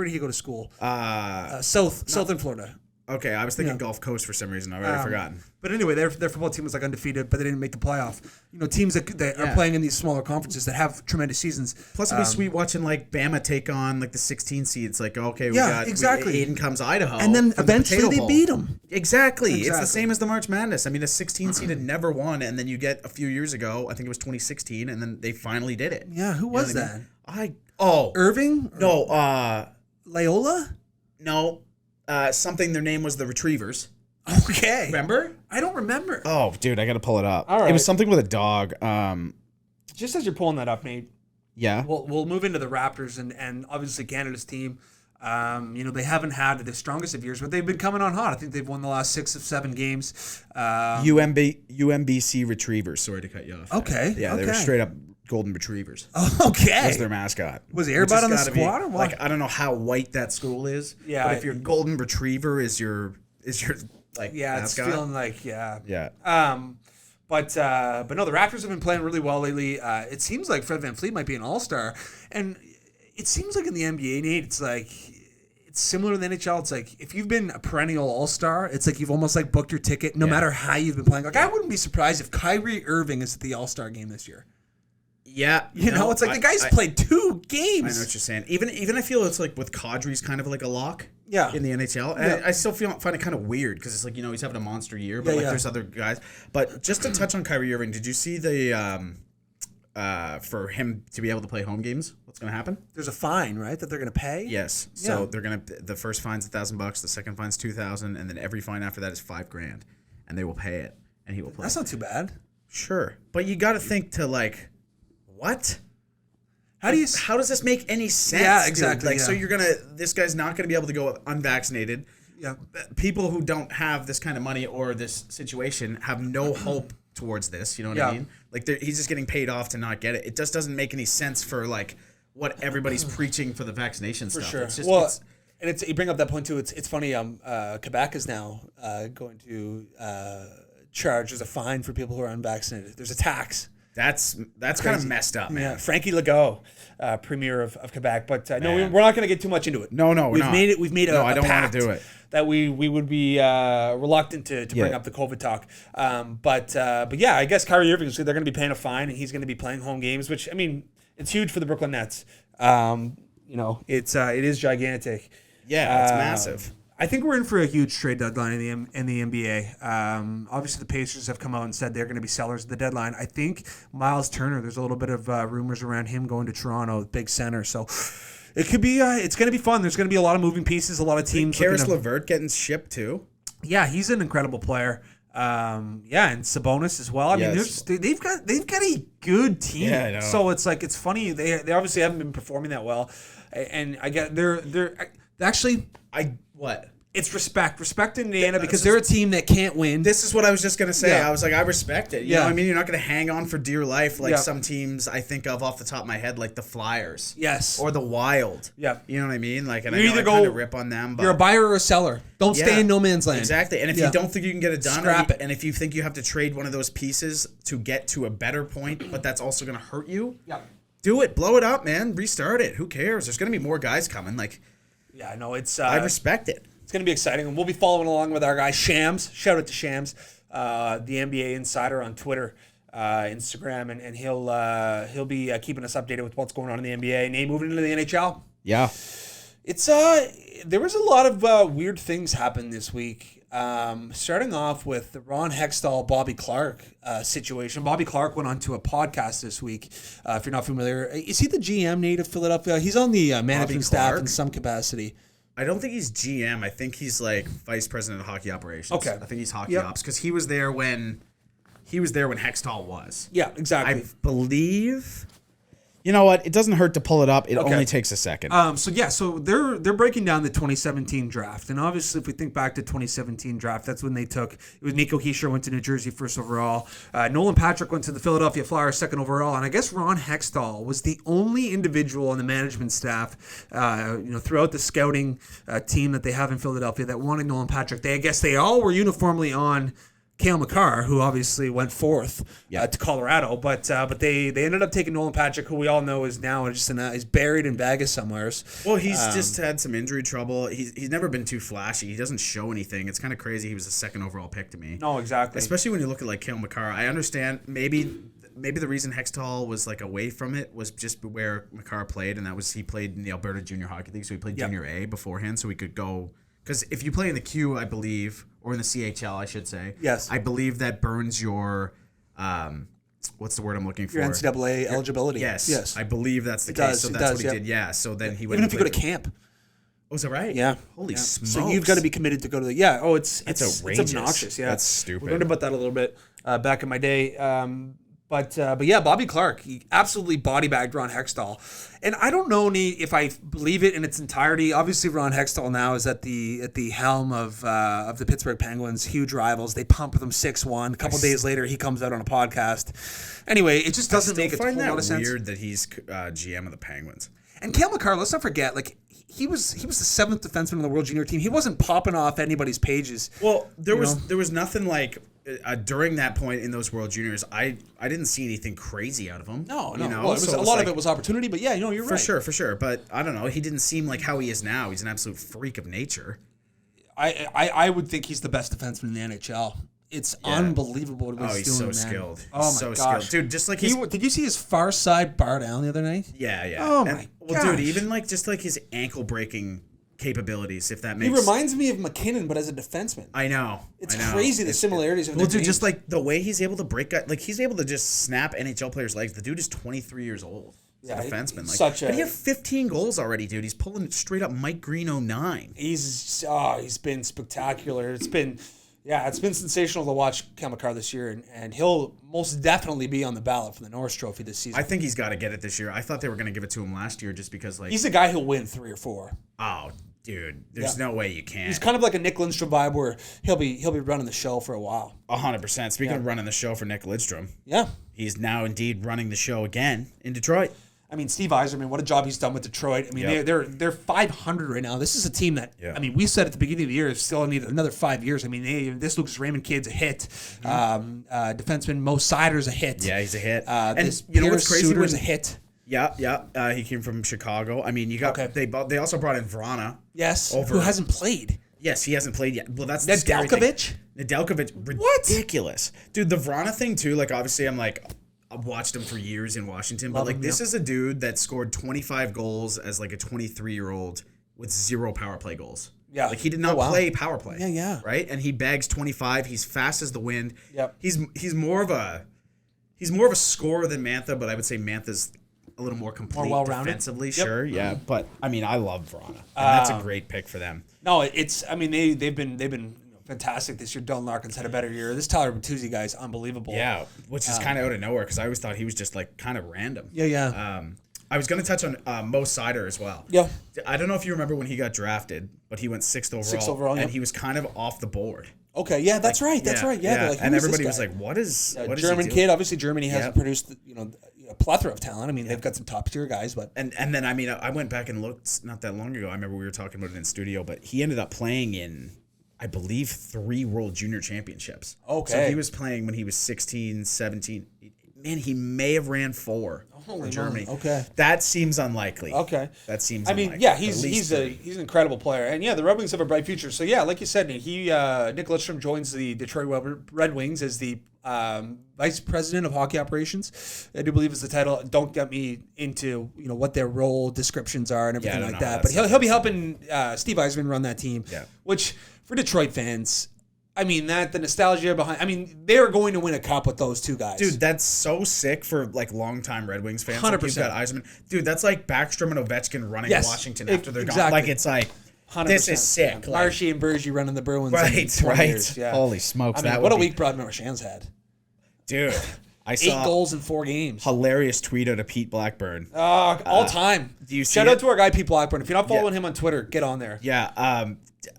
did he go to school? South in Florida. Okay, I was thinking Gulf Coast for some reason. I've already forgotten. But anyway, their football team was like undefeated, but they didn't make the playoff. Teams that are playing in these smaller conferences that have tremendous seasons. Plus, it'd be sweet watching like Bama take on like the 16 seeds. Like, okay, Aiden comes Idaho, and then eventually they beat them. Exactly. It's the same as the March Madness. I mean, a 16 seed had never won, and then you get a few years ago, I think it was 2016, and then they finally did it. Yeah, who was that? Irving? No, Loyola? No. Something, their name was the Retrievers. Okay. Remember? I don't remember. Oh, dude, I got to pull it up. All right. It was something with a dog. Just as you're pulling that up, Nate. Yeah. We'll move into the Raptors and obviously Canada's team. They haven't had the strongest of years, but they've been coming on hot. I think they've won the last 6 of 7 games. UMBC Retrievers. Sorry to cut you off. Okay. Yeah, they were straight up Golden Retrievers. Okay. That's their mascot. Was Airbot on the squad or what? Like, I don't know how white that school is. Yeah. But if your Golden Retriever is your like mascot. It's feeling like Yeah. But no, the Raptors have been playing really well lately. It seems like Fred VanVleet might be an all-star, and it seems like in the NBA, Nate, it's like it's similar to the NHL. It's like if you've been a perennial all-star, it's like you've almost like booked your ticket no matter how you've been playing. Like I wouldn't be surprised if Kyrie Irving is at the all-star game this year. Yeah, it's like the guy's played 2 games. I know what you're saying. Even I feel it's like with Kadri's kind of like a lock. Yeah. In the NHL, and I still find it kind of weird because it's like he's having a monster year, but there's other guys. But just to touch on Kyrie Irving, did you see the for him to be able to play home games? What's going to happen? There's a fine, right, that they're going to pay. Yes. So they're going to the first fine's $1,000, the second fine's $2,000, and then every fine after that is $5,000, and they will pay it, and he will play. That's not too bad. Sure, but you got to think to like, what? How does this make any sense? Yeah, exactly. So this guy's not gonna be able to go unvaccinated. Yeah. People who don't have this kind of money or this situation have no hope towards this. You know what I mean? Like he's just getting paid off to not get it. It just doesn't make any sense for like what everybody's preaching for the vaccination stuff. For sure. It's just, and you bring up that point too. It's funny. Quebec is now going to charge as a fine for people who are unvaccinated. There's a tax. That's kind of messed up, man. Yeah, Frankie Legault, premier of Quebec, but no, we're not going to get too much into it. No, we've made it. We've made a I don't want to do it. That we would be reluctant to bring up the COVID talk. But yeah, I guess Kyrie Irving, they're going to be paying a fine, and he's going to be playing home games, which I mean, it's huge for the Brooklyn Nets. It is gigantic. Yeah, it's massive. I think we're in for a huge trade deadline in the NBA. Obviously, the Pacers have come out and said they're going to be sellers at the deadline. I think Miles Turner, there's a little bit of rumors around him going to Toronto, big center. So it could be. It's going to be fun. There's going to be a lot of moving pieces, a lot of teams. Karis LeVert getting shipped too. Yeah, he's an incredible player. And Sabonis as well. I mean, they've got a good team. Yeah, I know. So it's like it's funny. They obviously haven't been performing that well, and I get they're actually what. It's respect Indiana because they're a team that can't win. This is what I was just going to say. Yeah. I was like, I respect it. You know what I mean? You're not going to hang on for dear life like some teams I think of off the top of my head, like the Flyers. Yes. Or the Wild. Yeah. You know what I mean? Like, and I kind of rip on them. But you're a buyer or a seller. Don't stay in no man's land. Exactly. And if you don't think you can get it done, scrap it. And if you think you have to trade one of those pieces to get to a better point, but that's also going to hurt you, do it. Blow it up, man. Restart it. Who cares? There's going to be more guys coming. Like, yeah, no, it's... I respect it. It's going to be exciting, and we'll be following along with our guy Shams. Shout out to Shams, the NBA insider on Twitter, Instagram, and he'll be keeping us updated with what's going on in the NBA. Nate, moving into the NHL. Yeah, it's there was a lot of weird things happen this week. Starting off with the Ron Hextall, Bobby Clark situation. Bobby Clark went on to a podcast this week. If you're not familiar, is he the GM, Nate, of Philadelphia? He's on the management staff in some capacity. I don't think he's GM. I think he's like vice president of hockey operations. Okay. I think he's hockey ops because he was there when Hextall was. Yeah, exactly. I believe You know what? It doesn't hurt to pull it up. It only takes a second. So they're breaking down the 2017 draft, and obviously, if we think back to 2017 draft, that's when they took. It was Nico Hischier went to New Jersey first overall. Nolan Patrick went to the Philadelphia Flyers second overall, and I guess Ron Hextall was the only individual on the management staff, throughout the scouting team that they have in Philadelphia that wanted Nolan Patrick. I guess they all were uniformly on Cale Makar, who obviously went fourth to Colorado, but they ended up taking Nolan Patrick, who we all know is now just he's buried in Vegas somewhere. Well, he's just had some injury trouble. He's never been too flashy. He doesn't show anything. It's kind of crazy. He was a second overall pick to me. No, exactly. Especially when you look at like Cale Makar. I understand maybe the reason Hextall was like away from it was just where Makar played, and that was he played in the Alberta Junior Hockey League, so he played Junior A beforehand, so he could go. Because if you play in the Q, I believe, or in the CHL, I should say. Yes. I believe that burns your, what's the word I'm looking for? Your NCAA eligibility. Yes. I believe that's the case. So that's what he did. Yeah. So then he went. Even if you go to camp. Oh, is that right? Yeah. Holy smokes. So you've got to be committed to go to the. Yeah. Oh, it's outrageous. It's obnoxious. Yeah. That's stupid. We learned about that a little bit back in my day. But yeah, Bobby Clarke, he absolutely body bagged Ron Hextall. And I don't know if I believe it in its entirety. Obviously, Ron Hextall now is at the helm of the Pittsburgh Penguins, huge rivals. They pump them 6-1. A couple days later, he comes out on a podcast. Anyway, it just doesn't make a whole lot of sense. I find that weird that he's GM of the Penguins. And Cale Makar, let's not forget, like he was the seventh defenseman on the World Junior team. He wasn't popping off anybody's pages. Well, there was nothing like. During that point in those World Juniors, I didn't see anything crazy out of him. No. Well, a lot of it was opportunity, but yeah, you're right. For sure. But I don't know. He didn't seem like how he is now. He's an absolute freak of nature. I would think he's the best defenseman in the NHL. It's unbelievable what he's doing, so man. skilled. Oh, my my gosh. Skilled. Dude, just like did you see his far side bar down the other night? Yeah. Oh, my gosh. Well, dude, even like just like his ankle breaking capabilities, if that makes sense. He reminds me of McKinnon, but as a defenseman. I know. It's crazy the similarities of Well, dude, just like the way he's able to break, like he's able to just snap NHL players' legs. The dude is 23 years old. He's a defenseman. But he has 15 goals already, dude. He's pulling straight up Mike Green 09. He's been spectacular. It's been sensational to watch Cale Makar this year, and he'll most definitely be on the ballot for the Norris Trophy this season. I think he's got to get it this year. I thought they were going to give it to him last year just because, like... He's a guy who'll win 3 or 4. Oh, dude. There's no way you can't. He's kind of like a Nick Lidstrom vibe where he'll be running the show for a while. 100%. Speaking of running the show for Nick Lidstrom. Yeah. He's now indeed running the show again in Detroit. I mean, Steve Yzerman, what a job he's done with Detroit. I mean, they're 500 right now. This is a team that, I mean, we said at the beginning of the year, still need another 5 years. I mean, this Lucas Raymond kid's a hit. Defenseman Mo Sider's a hit. Yeah, he's a hit. And you know what's crazy? Suter's a hit. Yeah. He came from Chicago. I mean, you got they also brought in Vrana. Yes, who hasn't played. Yes, he hasn't played yet. Well, that's Nedeljkovic. Ridiculous. Dude, the Vrana thing too, like obviously I've watched him for years in Washington, but this is a dude that scored 25 goals as like a 23-year-old with 0 power play goals. Yeah. Like he did not play power play. Yeah. Right? And he bags 25. He's fast as the wind. Yep. He's more of a scorer than Mantha, but I would say Mantha's a little more complete defensively. Yep. Sure, yeah. But I mean, I love Vrana. And that's a great pick for them. No, they've been fantastic this year. Dylan Larkin's had a better year. This Tyler Bertuzzi guy is unbelievable. Yeah, which is kind of out of nowhere because I always thought he was just like kind of random. Yeah. I was going to touch on Mo Sider as well. Yeah. I don't know if you remember when he got drafted, but he went 6th overall. And he was kind of off the board. Okay, yeah, that's right. Yeah. Like, and everybody was like, what is German kid? Obviously, Germany has produced a plethora of talent. I mean, they've got some top tier guys, but and then I mean, I went back and looked not that long ago. I remember we were talking about it in studio, but he ended up playing in, I believe, 3 World Junior Championships. Okay, so he was playing when he was 16, 17. Man, he may have ran 4 for Germany. Okay, that seems unlikely. Okay, that seems. I mean, unlikely. yeah, he's an incredible player, and yeah, the Red Wings have a bright future. So yeah, like you said, Nick Lidstrom joins the Detroit Red Wings as the vice president of hockey operations. I do believe is the title. Don't get me into what their role descriptions are and everything like that. But he'll be helping Steve Yzerman run that team. Yeah. Which for Detroit fans, I mean, the nostalgia behind. I mean, they're going to win a cup with those two guys. Dude, that's so sick for like longtime Red Wings fans. 100%. Like you've got Yzerman. Dude, that's like Backstrom and Ovechkin running Washington after they're gone. Like it's like 100%. This is sick. Like, Marshy and Bergy running the Bruins. Right. Years. Yeah. Holy smokes! I mean, what a week Brad Marchand's had. Dude, I saw 8 goals in 4 games. Hilarious tweet out of Pete Blackburn. All time. Do you see Shout out to our guy Pete Blackburn. If you're not following him on Twitter, get on there. Yeah.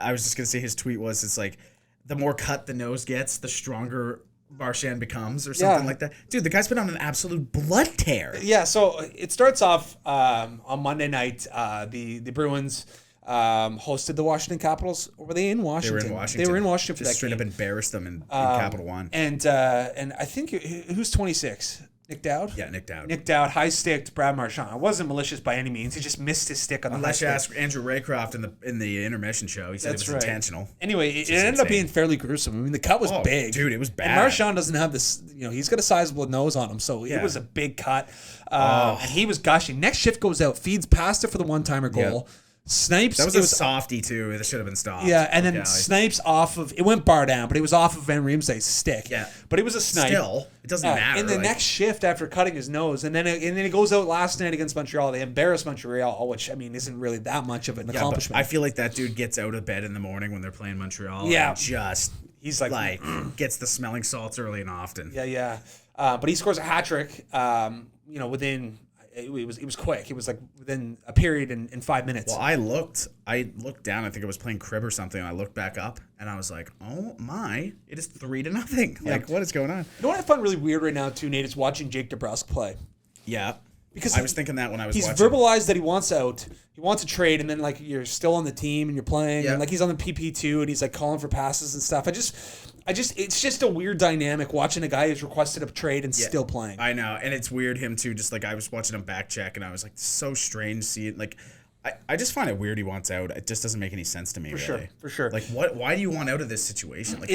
I was just gonna say his tweet was, it's like, the more cut the nose gets, the stronger Marchand becomes, or something like that. Dude, the guy's been on an absolute blood tear. Yeah. So it starts off on Monday night. The Bruins hosted the Washington Capitals. Or were they in Washington? They were in Washington for that Just straight game. up embarrassed them in Capital One. And I think who's 26? Nick Dowd? Yeah, Nick Dowd. Nick Dowd high-sticked Brad Marchand. It wasn't malicious by any means. He just missed his stick on the Unless you high ask Andrew Raycroft in the intermission show, he said it was intentional. Anyway, it ended up being fairly gruesome. I mean, the cut was big. Dude, it was bad. And Marchand doesn't have this, he's got a sizable nose on him, so it was a big cut. And he was gushing. Next shift goes out, feeds past it for the one-timer goal. Yeah. Snipes. That was a softie too. That should have been stopped. Yeah, and then snipes off of it went bar down, but it was off of Van Riemsdyk's stick. Yeah, but it was a snipe. Still, it doesn't matter. In the next shift after cutting his nose, and then it goes out last night against Montreal. They embarrassed Montreal, which I mean isn't really that much of an accomplishment. But I feel like that dude gets out of bed in the morning when they're playing Montreal. Yeah, and just he's like gets the smelling salts early and often. Yeah. But he scores a hat trick. Within. It was quick. It was like within a period in 5 minutes. Well, I looked down. I think I was playing crib or something. And I looked back up and I was like, "Oh my! It is 3-0. Like, what is going on?" You know what I find really weird right now too, Nate, is watching Jake DeBrusk play. Yeah, because I was thinking that when I was he's watching. verbalized that he wants out. He wants a trade, and then like you're still on the team and you're playing, and like he's on the PP2 and he's like calling for passes and stuff. It's just a weird dynamic watching a guy who's requested a trade and still playing. I know, and it's weird him too. Just like I was watching him back check, and I was like, so strange seeing like. I just find it weird he wants out. It just doesn't make any sense to me. For sure. Like, what? Why do you want out of this situation? Like,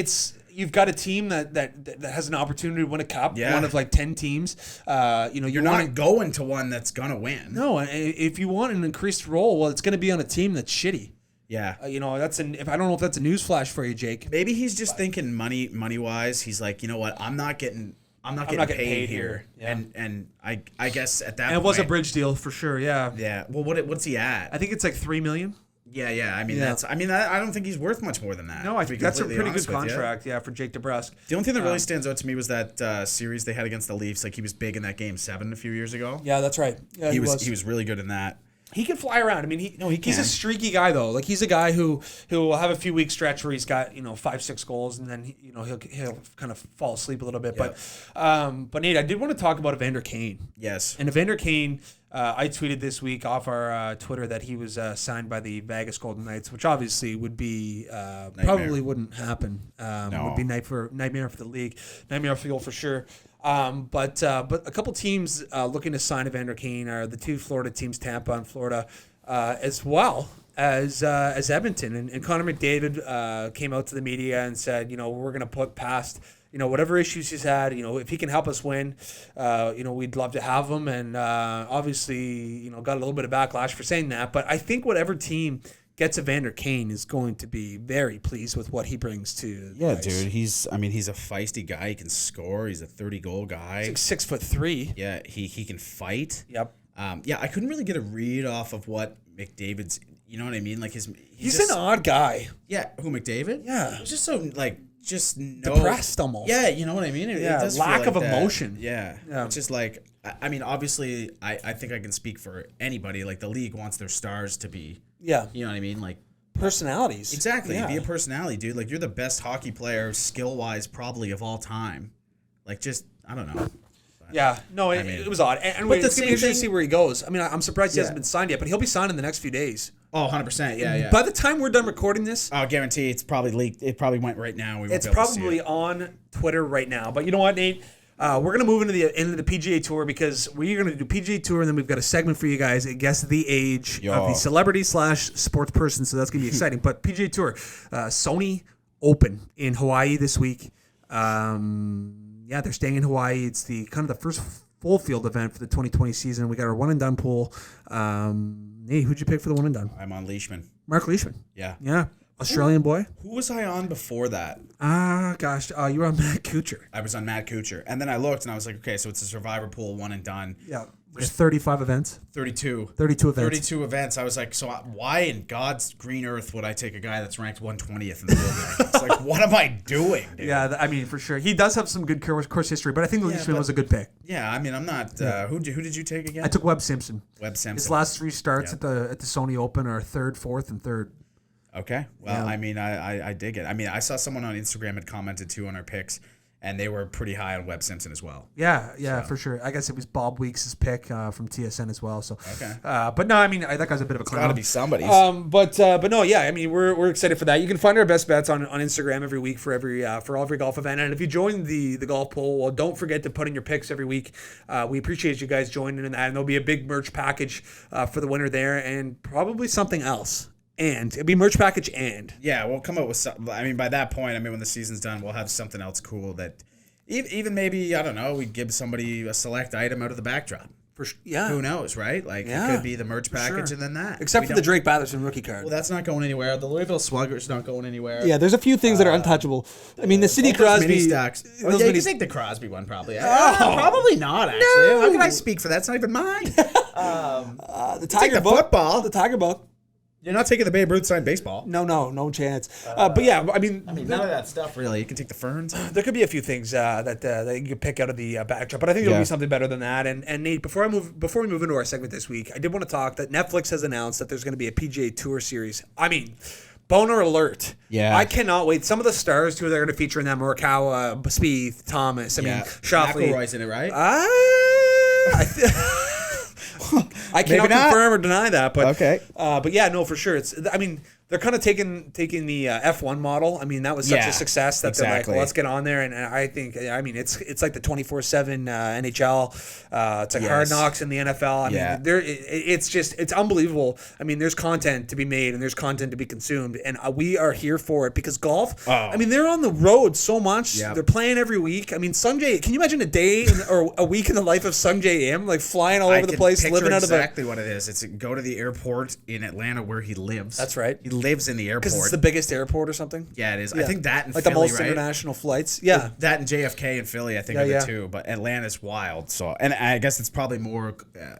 you've got a team that has an opportunity to win a cup. Yeah. One of like 10 teams. You're not going to one that's gonna win. No, if you want an increased role, well, it's going to be on a team that's shitty. Yeah. I don't know if that's a news flash for you, Jake. Maybe he's just thinking money wise. He's like, you know what? I'm not getting paid here. Yeah. And I guess at that point, it was a bridge deal for sure. Yeah. Yeah. Well, what's he at? I think it's like $3 million. Yeah. I mean, I don't think he's worth much more than that. No, I think that's a pretty good contract. Yeah, for Jake DeBrusk. The only thing that really stands out to me was that series they had against the Leafs. Like, he was big in that Game 7 a few years ago. Yeah, that's right. Yeah, he was really good in that. He can fly around. I mean, he's a streaky guy though. Like, he's a guy who will have a few week stretch where he's got 5-6 goals, and then he'll kind of fall asleep a little bit. Yep. But Nate, I did want to talk about Evander Kane. Yes. And Evander Kane, I tweeted this week off our Twitter that he was signed by the Vegas Golden Knights, which obviously would be probably wouldn't happen. No. Would be nightmare for the league, nightmare for sure. But a couple teams looking to sign Evander Kane are the two Florida teams, Tampa and Florida, as well as Edmonton. And Connor McDavid came out to the media and said, we're going to put past whatever issues he's had. If he can help us win, we'd love to have him. And obviously, got a little bit of backlash for saying that. But I think whatever team gets Evander Kane is going to be very pleased with what he brings to the ice. Dude, he's a feisty guy. He can score. He's a 30-goal guy. He's like 6'3". Yeah, he can fight. Yep. I couldn't really get a read off of what McDavid's. You know what I mean? Like he's an odd guy. Yeah, who, McDavid? Yeah, he's just so depressed almost. Yeah, you know what I mean? It does lack feel like of that. emotion. Yeah, it's just like I mean, obviously, I think I can speak for anybody. Like, the league wants their stars to be. Yeah. You know what I mean? Like, personalities. Exactly. Yeah. Be a personality, dude. Like, you're the best hockey player, skill-wise, probably of all time. Like, just, I don't know. But, yeah. No, it was odd. And it's going to be interesting to see where he goes. I mean, I'm surprised he hasn't been signed yet, but he'll be signed in the next few days. Oh, 100%. Yeah. By the time we're done recording this. I'll guarantee it's probably leaked. It probably went right now. It's probably on Twitter right now. But you know what, Nate? We're going to move into the PGA Tour because we're going to do PGA Tour, and then we've got a segment for you guys. Guess the age of the celebrity/sports person, so that's going to be exciting. But PGA Tour, Sony Open in Hawaii this week. They're staying in Hawaii. It's the first full field event for the 2020 season. We got our one and done pool. Hey, who'd you pick for the one and done? I'm on Leishman. Mark Leishman. Yeah. Yeah. Australian boy. Who was I on before that? Gosh. You were on Matt Kuchar. I was on Matt Kuchar. And then I looked and I was like, okay, so it's a survivor pool, one and done. Yeah. There's 35 events. 32. 32 events. 32 events. I was like, so why in God's green earth would I take a guy that's ranked 120th in the world? It's like, what am I doing, dude? Yeah, I mean, for sure. He does have some good course history, but I think Leishman was a good pick. Yeah, I mean, I'm not. Who did you take again? I took Webb Simpson. Webb Simpson. His last 3 starts at the Sony Open are 3rd, 4th, and 3rd. Okay. Well, I mean, I dig it. I mean, I saw someone on Instagram had commented too on our picks, and they were pretty high on Webb Simpson as well. Yeah, for sure. I guess it was Bob Weeks' pick from TSN as well. So, okay. But no, I mean, that guy's a bit of a clown. Got to be somebody's. But no, yeah. I mean, we're excited for that. You can find our best bets on Instagram every week for every golf event. And if you join the golf poll, well, don't forget to put in your picks every week. We appreciate you guys joining in that, and there'll be a big merch package for the winner there, and probably something else. And it'd be merch package and. Yeah, we'll come up with something. I mean, by that point, I mean, when the season's done, we'll have something else cool that even maybe, I don't know, we give somebody a select item out of the backdrop. Yeah. Who knows, right? Like, it could be the merch package and then that. Except for the Drake Batherson rookie card. Well, that's not going anywhere. The Louisville Slugger's not going anywhere. Yeah, there's a few things that are untouchable. I mean, the Sidney Crosby. Mini stacks. Oh, yeah, you can take the Crosby one, probably. Probably not, actually. No. How can I speak for that? It's not even mine. The Tiger book. Football. The Tiger book. You're not taking the Babe Ruth signed baseball. No chance. But yeah, I mean, none of that stuff really. You can take the Ferns. There could be a few things that you could pick out of the backdrop, but I think there'll be something better than that. And Nate, before we move into our segment this week, I did want to talk that Netflix has announced that there's going to be a PGA Tour series. I mean, boner alert! Yeah, I cannot wait. Some of the stars who they're going to feature in that: Morikawa, Spieth, Thomas. I mean, Schauffele. McIlroy's in it, right? I cannot confirm or deny that, but okay. But yeah, no, for sure. I mean, they're kind of taking the F1 model. I mean, that was such a success that they're like, well, let's get on there. And I think, I mean, it's like the 24/7 NHL. It's like Hard Knocks in the NFL. I mean, it's unbelievable. I mean, there's content to be made and there's content to be consumed, and we are here for it because golf. I mean, they're on the road so much. Yep. They're playing every week. I mean, Sungjae. Can you imagine a day or a week in the life of Sungjae Im, like flying all over the place, living out of exactly what it is. It's go to the airport in Atlanta where he lives. That's right. He lives in the airport. Because it's the biggest airport or something? Yeah, it is. Yeah. I think that and like Philly, the most right? international flights. Yeah. That and JFK and Philly, I think, are the two. But Atlanta's wild. So, and I guess it's probably more,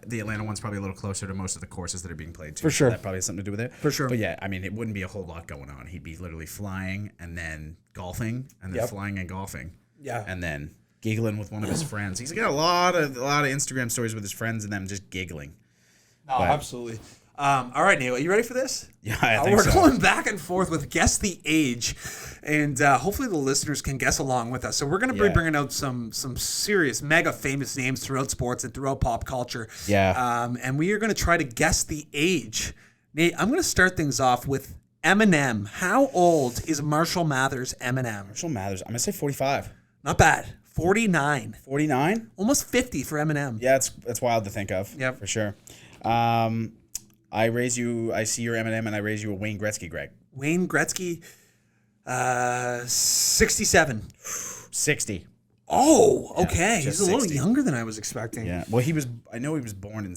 the Atlanta one's probably a little closer to most of the courses that are being played too. For sure. So that probably has something to do with it. For sure. But yeah, I mean, it wouldn't be a whole lot going on. He'd be literally flying and then golfing and then flying and golfing. Yeah. And then giggling with one of his friends. He's got a lot of Instagram stories with his friends and them just giggling. Oh, absolutely. All right, Neil, are you ready for this? Yeah, I think we're going back and forth with Guess the Age, and hopefully the listeners can guess along with us. So we're going to be bringing out some serious, mega famous names throughout sports and throughout pop culture. Yeah. And we are going to try to guess the age. Nate, I'm going to start things off with Eminem. How old is Marshall Mathers Eminem? Marshall Mathers, I'm going to say 45. Not bad. 49. 49? Almost 50 for Eminem. Yeah, that's wild to think of. Yeah, for sure. I see your Eminem, and I raise you a Wayne Gretzky, Greg. Wayne Gretzky, 67. 60. Oh, okay. Yeah, he's a little younger than I was expecting. Yeah. Well, I know he was born in,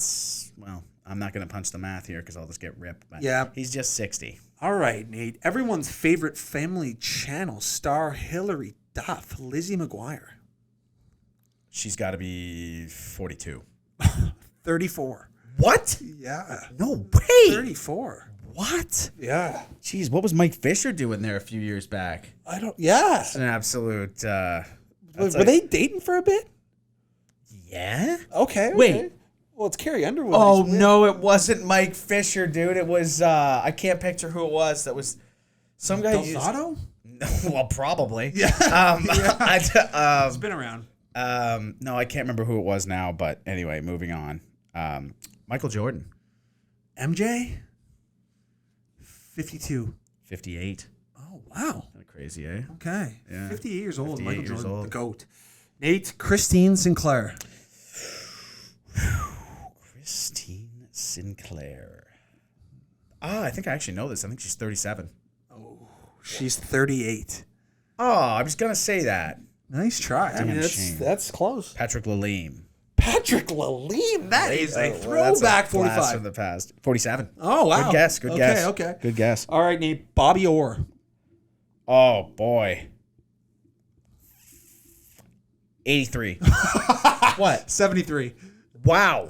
well, I'm not going to punch the math here because I'll just get ripped. But yeah. He's just 60. All right, Nate. Everyone's favorite Family Channel star, Hillary Duff, Lizzie McGuire. She's got to be 42. 34. What? Yeah. No way. 34. What? Yeah. Jeez, what was Mike Fisher doing there a few years back? Yeah. It's an absolute. Were they dating for a bit? Yeah. Okay. Wait. Well, it's Carrie Underwood. Oh, no, it wasn't Mike Fisher, dude. It was, I can't picture who it was. That was some guy. Delzato? No, well, probably. Yeah. It's been around. No, I can't remember who it was now, but anyway, moving on. Michael Jordan. MJ? 52. 58. Oh, wow. Kind of crazy, eh? Okay. Yeah. 58 years old. 58 Michael years Jordan, old. the GOAT. Nate, Christine Sinclair. Christine Sinclair. I think I actually know this. I think she's 37. Oh, she's 38. Oh, I was going to say that. Nice try. I mean, that's close. Patrick Lalime. Patrick Lalime. That is a Well, throwback. that's a 45 blast from the past. 47. Oh wow. Good guess. Good guess. Okay. Good guess. All right, Nate. Bobby Orr. Oh boy. 83. What? 73. Wow.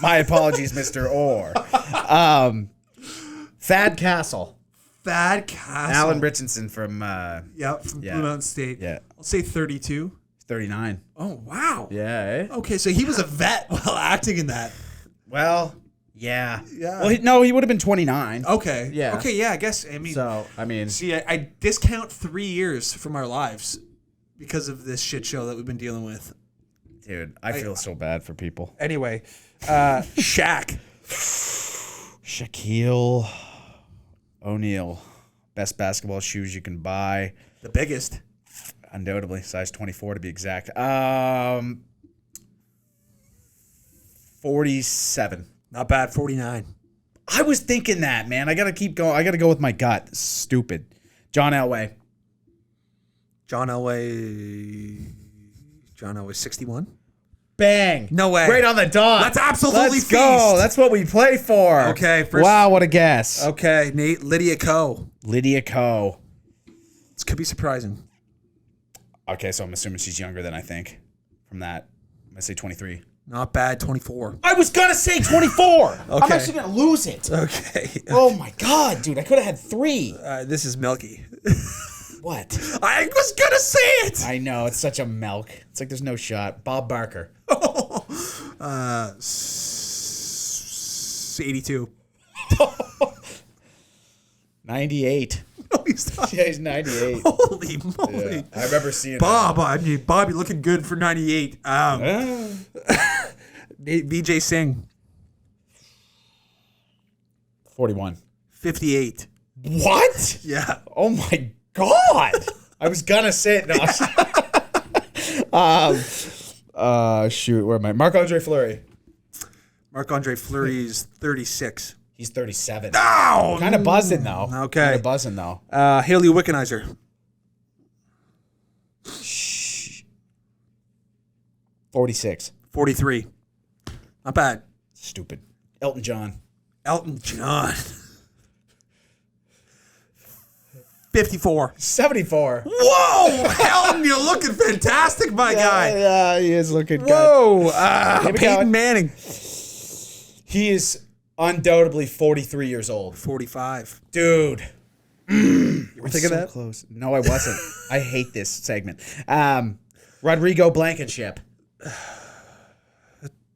My apologies, Mr. Orr. Thad Castle. Thad Castle. Alan Richardson from From Yeah. Blue Mountain State. Yeah. I'll say 32. 39. Oh, wow. Yeah, eh? Okay, so he was a vet while acting in that. Well, yeah. Yeah. Well, he would have been 29. Okay. Yeah. Okay, yeah, I guess. I mean, See, I discount 3 years from our lives because of this shit show that we've been dealing with. dude, I feel so bad for people. Anyway, Shaq. Shaquille O'Neal. Best basketball shoes you can buy. The biggest. Undoubtedly. Size 24 to be exact. 47. Not bad. 49. I was thinking that, man. I got to keep going. I got to go with my gut. Stupid. John Elway. John Elway, 61. Bang. No way. Right on the dot. That's absolutely Let's go. feast. That's what we play for. Okay, first- Wow, what a guess. Okay, Nate. Lydia Ko. Lydia Ko. This could be surprising. Okay, so I'm assuming she's younger than I think. From that, I'm going to say 23. Not bad. 24. I was going to say 24. I'm Okay. actually going to lose it. Okay. Oh my God, dude. I could have had 3. This is Milky. What? I was going to say it. I know. It's such a milk. It's like there's no shot. Bob Barker. 82. 98. No, he's not. Yeah, he's 98. Holy moly. Yeah, I remember seeing Bob, I mean, Bobby looking good for 98. VJ Singh, 41. 58. What? Yeah. Oh my God. I was gonna say it. No. Shoot, where am I? Marc-Andre Fleury. Marc-Andre Fleury's 36. He's 37. No! Kind of buzzing though. Okay. Kind of buzzing though. Haley Wickenheiser. 46. 43. Not bad. Stupid. Elton John. Elton John. 54. 74. Whoa! Elton, you're looking fantastic, my guy. Yeah, he is looking good. Whoa! Keep it Peyton going. Manning. He is undoubtedly 43 years old. 45. Dude. You were thinking so that? close. No, I wasn't. I hate this segment. Rodrigo Blankenship.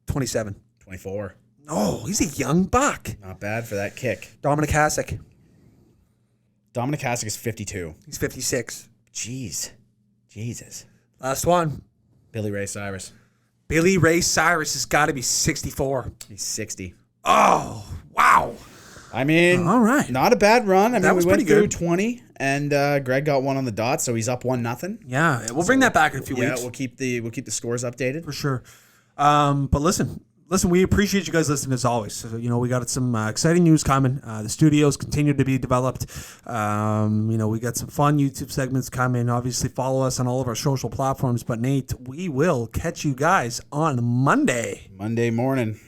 27. 24. Oh, he's a young buck. Not bad for that kick. Dominic Hasek. Dominic Hasek is 52. He's 56. Jeez. Jesus. Last one. Billy Ray Cyrus. Billy Ray Cyrus has got to be 64. He's 60. Oh, wow. I mean, all right. Not a bad run. I mean, was we went pretty through good. 20, and Greg got one on the dot, so he's up 1-0. Yeah, we'll bring that back in a few Yeah, weeks. we'll keep the scores updated. For sure. But listen, we appreciate you guys listening as always. So, we got some exciting news coming. The studios continue to be developed. We got some fun YouTube segments coming. Obviously, follow us on all of our social platforms. But Nate, we will catch you guys on Monday. Monday morning.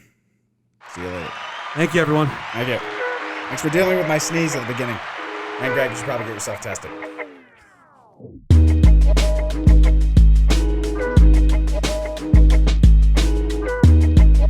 See you later. Thank you, everyone. Thank you. Thanks for dealing with my sneeze at the beginning. And Greg, you should probably get yourself tested.